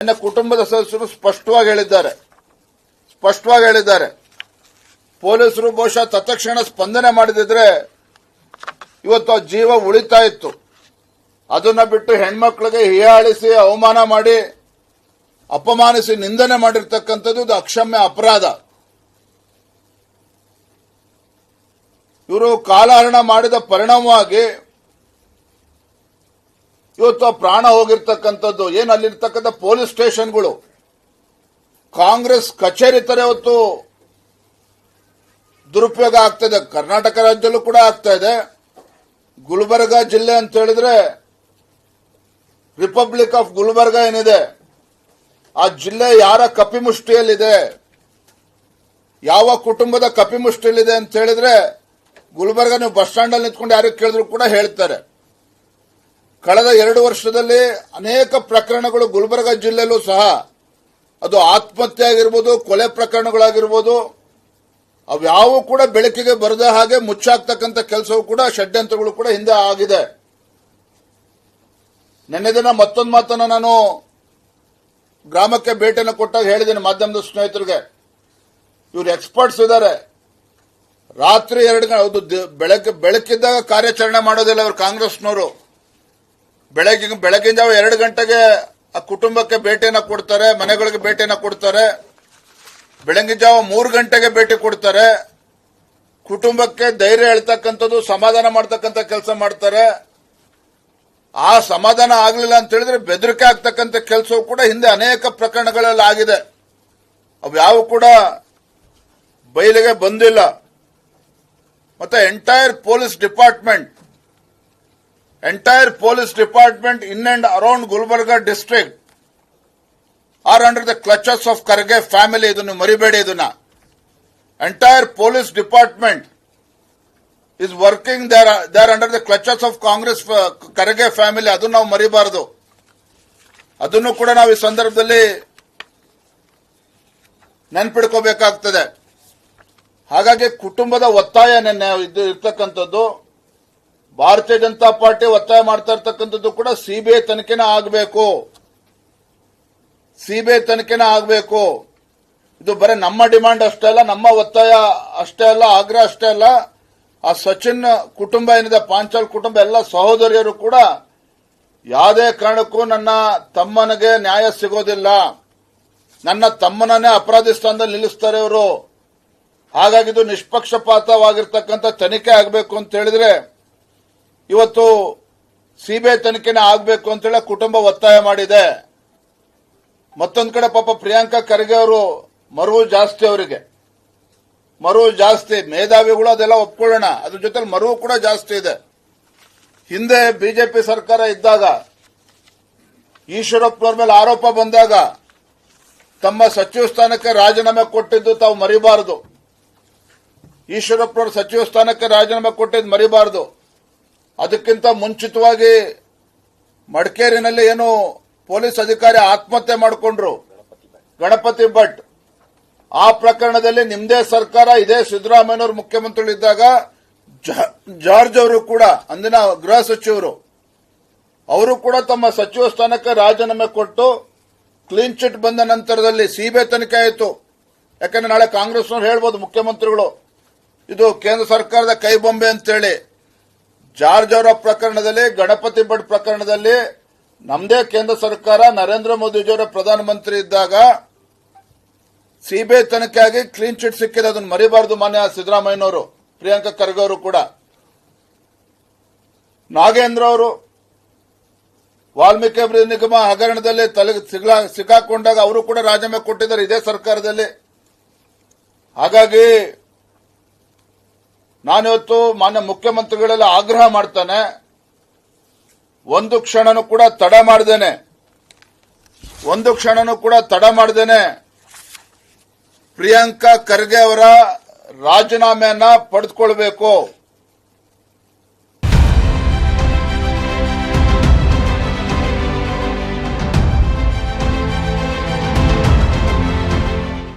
ನನ್ನ ಕುಟುಂಬದ ಸದಸ್ಯರು ಸ್ಪಷ್ಟವಾಗಿ ಹೇಳಿದ್ದಾರೆ ಪೊಲೀಸರು ಬಹುಶಃ ತತ್ಕ್ಷಣ ಸ್ಪಂದನೆ ಮಾಡದಿದ್ರೆ ಇವತ್ತು ಆ ಜೀವ ಉಳಿತಾ ಇತ್ತು. ಅದನ್ನ ಬಿಟ್ಟು ಹೆಣ್ಮಕ್ಳಿಗೆ ಹೀಯಾಳಿಸಿ ಅವಮಾನ ಮಾಡಿ ಅಪಮಾನಿಸಿ ನಿಂದನೆ ಮಾಡಿರ್ತಕ್ಕಂಥದ್ದು ಇದು ಅಕ್ಷಮ್ಯ ಅಪರಾಧ. ಇವರು ಕಾಲಹರಣ ಮಾಡಿದ ಪರಿಣಾಮವಾಗಿ ಇವತ್ತು ಪ್ರಾಣ ಹೋಗಿರ್ತಕ್ಕಂಥದ್ದು. ಏನು ಅಲ್ಲಿರ್ತಕ್ಕಂಥ ಪೊಲೀಸ್ ಸ್ಟೇಷನ್ಗಳು ಕಾಂಗ್ರೆಸ್ ಕಚೇರಿ ತರ ಇವತ್ತು ದುರುಪಯೋಗ ಆಗ್ತದೆ. ಕರ್ನಾಟಕ ರಾಜ್ಯದಲ್ಲೂ ಕೂಡ ಆಗ್ತಾ ಇದೆ. ಗುಲ್ಬರ್ಗ ಜಿಲ್ಲೆ ಅಂತ ಹೇಳಿದ್ರೆ ರಿಪಬ್ಲಿಕ್ ಆಫ್ ಗುಲ್ಬರ್ಗ ಏನಿದೆ ಆ ಜಿಲ್ಲೆ ಯಾರ ಕಪಿಮುಷ್ಟಿಯಲ್ಲಿದೆ, ಯಾವ ಕುಟುಂಬದ ಕಪಿಮುಷ್ಟಿಯಲ್ಲಿದೆ ಅಂತ ಹೇಳಿದ್ರೆ ಗುಲ್ಬರ್ಗ ನೀವು ಬಸ್ ಸ್ಟ್ಯಾಂಡ್ ಅಲ್ಲಿ ನಿಂತ್ಕೊಂಡು ಯಾರಿಗೆ ಕೇಳಿದ್ರು ಕೂಡ ಹೇಳ್ತಾರೆ. ಕಳೆದ 2 ವರ್ಷದಲ್ಲಿ ಅನೇಕ ಪ್ರಕರಣಗಳು ಗುಲ್ಬರ್ಗ ಜಿಲ್ಲೆಯಲ್ಲೂ ಸಹ ಅದು ಆತ್ಮಹತ್ಯೆ ಆಗಿರ್ಬೋದು, ಕೊಲೆ ಪ್ರಕರಣಗಳಾಗಿರ್ಬೋದು, ಅವ್ಯಾವು ಕೂಡ ಬೆಳಕಿಗೆ ಬರದ ಹಾಗೆ ಮುಚ್ಚಾಕ್ತಕ್ಕಂಥ ಕೆಲಸವೂ ಕೂಡ ಷಡ್ಯಂತ್ರಗಳು ಕೂಡ ಹಿಂದೆ ಆಗಿದೆ. ನಿನ್ನೆ ದಿನ ಮತ್ತೊಂದು ಮಾತನ್ನ ನಾನು ಗ್ರಾಮಕ್ಕೆ ಭೇಟಿಯನ್ನು ಕೊಟ್ಟಾಗ ಹೇಳಿದ್ದೇನೆ ಮಾಧ್ಯಮದ ಸ್ನೇಹಿತರಿಗೆ, ಇವರು ಎಕ್ಸ್ಪರ್ಟ್ಸ್ ಇದ್ದಾರೆ. ರಾತ್ರಿ 2 ಬೆಳಕಿದ್ದಾಗ ಕಾರ್ಯಾಚರಣೆ ಮಾಡೋದಿಲ್ಲ ಇವರು ಕಾಂಗ್ರೆಸ್ನವರು. ಬೆಳಗಿನ ಜಾವ 2 ಗಂಟೆಗೆ ಆ ಕುಟುಂಬಕ್ಕೆ ಭೇಟಿಯನ್ನು ಕೊಡ್ತಾರೆ, ಮನೆಗಳಿಗೆ ಭೇಟಿಯನ್ನು ಕೊಡ್ತಾರೆ. ಬೆಳಗಿನ ಜಾವ 3 ಗಂಟೆಗೆ ಭೇಟಿ ಕೊಡ್ತಾರೆ. ಕುಟುಂಬಕ್ಕೆ ಧೈರ್ಯ ಹೇಳ್ತಕ್ಕಂಥದ್ದು, ಸಮಾಧಾನ ಮಾಡ್ತಕ್ಕಂಥ ಕೆಲಸ ಮಾಡ್ತಾರೆ. ಆ ಸಮಾಧಾನ ಆಗಲಿಲ್ಲ ಅಂತ ಹೇಳಿದ್ರೆ ಬೆದರಿಕೆ ಆಗ್ತಕ್ಕಂಥ ಕೆಲಸವೂ ಕೂಡ ಹಿಂದೆ ಅನೇಕ ಪ್ರಕರಣಗಳಲ್ಲಿ ಆಗಿದೆ. ಅವ್ಯಾವು ಕೂಡ ಬಯಲಿಗೆ ಬಂದಿಲ್ಲ. ಮತ್ತೆ entire police department in and around Gulbarga district R under the clutches of Kharge family. ಇದನ್ನು ಮರಿಬೇಡಿ. ಇದನ್ನ entire police department is working they are under the clutches of Congress Karge family. ಅದನ್ನು ನಾವು ಮರಿಬಾರದು. ಅದನ್ನು ಕೂಡ ನಾವು ಈ ಸಂದರ್ಭದಲ್ಲಿ ನೆನಪಿಡ್ಕೋಬೇಕಾಗ್ತದೆ. ಹಾಗಾಗಿ ಕುಟುಂಬದ ಒತ್ತಾಯ ಇರ್ತಕ್ಕಂಥದ್ದು, ಭಾರತೀಯ ಜನತಾ ಪಾರ್ಟಿ ಒತ್ತಾಯ ಮಾಡ್ತಾ ಇರ್ತಕ್ಕಂಥದ್ದು ಕೂಡ ಸಿಬಿಐ ತನಿಖೆನೇ ಆಗಬೇಕು. ಇದು ಬರೀ ನಮ್ಮ ಡಿಮಾಂಡ್ ಅಷ್ಟೇ ಅಲ್ಲ, ನಮ್ಮ ಒತ್ತಾಯ ಅಷ್ಟೇ ಅಲ್ಲ, ಆಗ್ರಹ ಅಷ್ಟೇ ಅಲ್ಲ. ಆ ಸಚಿನ್ ಕುಟುಂಬ ಏನಿದೆ, ಪಾಂಚಾಲ್ ಕುಟುಂಬ ಎಲ್ಲ ಸಹೋದರಿಯರು ಕೂಡ ಯಾವುದೇ ಕಾರಣಕ್ಕೂ ನನ್ನ ತಮ್ಮನಿಗೆ ನ್ಯಾಯ ಸಿಗೋದಿಲ್ಲ, ನನ್ನ ತಮ್ಮನನ್ನೇ ಅಪರಾಧಿ ಸ್ಥಾನದಲ್ಲಿ ನಿಲ್ಲಿಸ್ತಾರೆ ಇವರು. ಹಾಗಾಗಿ ಇದು ನಿಷ್ಪಕ್ಷಪಾತವಾಗಿರ್ತಕ್ಕಂಥ ತನಿಖೆ ಆಗಬೇಕು ಅಂತ ಹೇಳಿದ್ರೆ ಇವತ್ತು ಸಿಬಿಐ ತನಿಖೆನೇ ಆಗಬೇಕು ಅಂತೇಳಿ ಕುಟುಂಬ ಒತ್ತಾಯ ಮಾಡಿದೆ. ಮತ್ತೊಂದು ಕಡೆ ಪಾಪ ಪ್ರಿಯಾಂಕಾ ಖರ್ಗೆ ಅವರು ಮರುವು ಜಾಸ್ತಿ, ಮೇಧಾವಿಗಳು ಅದೆಲ್ಲ ಒಪ್ಕೊಳ್ಳೋಣ, ಅದ್ರ ಜೊತೆ ಮರುವು ಕೂಡ ಜಾಸ್ತಿ ಇದೆ. ಹಿಂದೆ ಬಿಜೆಪಿ ಸರ್ಕಾರ ಇದ್ದಾಗ ಈಶ್ವರಪ್ಪನವ್ರ ಮೇಲೆ ಆರೋಪ ಬಂದಾಗ ತಮ್ಮ ಸಚಿವ ಸ್ಥಾನಕ್ಕೆ ರಾಜೀನಾಮೆ ಕೊಟ್ಟಿದ್ದು ತಾವು ಮರಿಬಾರದು. ಈಶ್ವರಪ್ಪನವ್ರ ಸಚಿವ ಸ್ಥಾನಕ್ಕೆ ರಾಜೀನಾಮೆ ಕೊಟ್ಟಿದ್ದು ಮರಿಬಾರದು. ಅದಕ್ಕಿಂತ ಮುಂಚಿತವಾಗಿ ಮಡಿಕೇರಿನಲ್ಲಿ ಏನು ಪೊಲೀಸ್ ಅಧಿಕಾರಿ ಆತ್ಮಹತ್ಯೆ ಮಾಡಿಕೊಂಡ್ರು, ಗಣಪತಿ ಭಟ್, ಆ ಪ್ರಕರಣದಲ್ಲಿ ನಿಮ್ಮದೇ ಸರ್ಕಾರ, ಇದೇ ಸಿದ್ದರಾಮಯ್ಯನವರು ಮುಖ್ಯಮಂತ್ರಿಗಳಿದ್ದಾಗ ಜಾರ್ಜ್ ಅವರು ಕೂಡ, ಅಂದಿನ ಗೃಹ ಸಚಿವರು, ಅವರು ಕೂಡ ತಮ್ಮ ಸಚಿವ ಸ್ಥಾನಕ್ಕೆ ರಾಜೀನಾಮೆ ಕೊಟ್ಟು ಕ್ಲೀನ್ ಚಿಟ್ ಬಂದ ನಂತರದಲ್ಲಿ ಸಿಬಿಐ ತನಿಖೆ ಆಯಿತು. ಯಾಕಂದ್ರೆ ನಾಳೆ ಕಾಂಗ್ರೆಸ್ನವರು ಹೇಳ್ಬೋದು ಮುಖ್ಯಮಂತ್ರಿಗಳು ಇದು ಕೇಂದ್ರ ಸರ್ಕಾರದ ಕೈಬೊಂಬೆ ಅಂತೇಳಿ. ಜಾರ್ಜ್ ಅವರ ಪ್ರಕರಣದಲ್ಲಿ, ಗಣಪತಿ ಭಟ್ ಪ್ರಕರಣದಲ್ಲಿ ನಮ್ಮದೇ ಕೇಂದ್ರ ಸರ್ಕಾರ, ನರೇಂದ್ರ ಮೋದಿಜಿಯವರ ಪ್ರಧಾನಮಂತ್ರಿ ಇದ್ದಾಗ ಸಿಬಿಐ ತನಿಖೆಯಾಗಿ ಕ್ಲೀನ್ ಚಿಟ್ ಸಿಕ್ಕಿದೆ. ಅದನ್ನು ಮರಿಬಾರದು ಮಾನ್ಯ ಸಿದ್ದರಾಮಯ್ಯನವರು, ಪ್ರಿಯಾಂಕಾ ಖರ್ಗೆ ಅವರು ಕೂಡ. ನಾಗೇಂದ್ರ ಅವರು ವಾಲ್ಮೀಕಿ ಅಭಿವೃದ್ಧಿ ನಿಗಮ ಹಗರಣದಲ್ಲಿ ಸಿಕ್ಕಾಕೊಂಡಾಗ ಅವರು ಕೂಡ ರಾಜೀನಾಮೆ ಕೊಟ್ಟಿದ್ದಾರೆ ಇದೇ ಸರ್ಕಾರದಲ್ಲಿ. ಹಾಗಾಗಿ ನಾನಿವತ್ತು ಮಾನ್ಯ ಮುಖ್ಯಮಂತ್ರಿಗಳೆಲ್ಲ ಆಗ್ರಹ ಮಾಡ್ತಾನೆ, ಒಂದು ಕ್ಷಣನೂ ಕೂಡ ತಡ ಮಾಡದೇನೆ ಪ್ರಿಯಾಂಕಾ ಖರ್ಗೆ ಅವರ ರಾಜೀನಾಮೆಯನ್ನ ಪಡೆದುಕೊಳ್ಳಬೇಕು.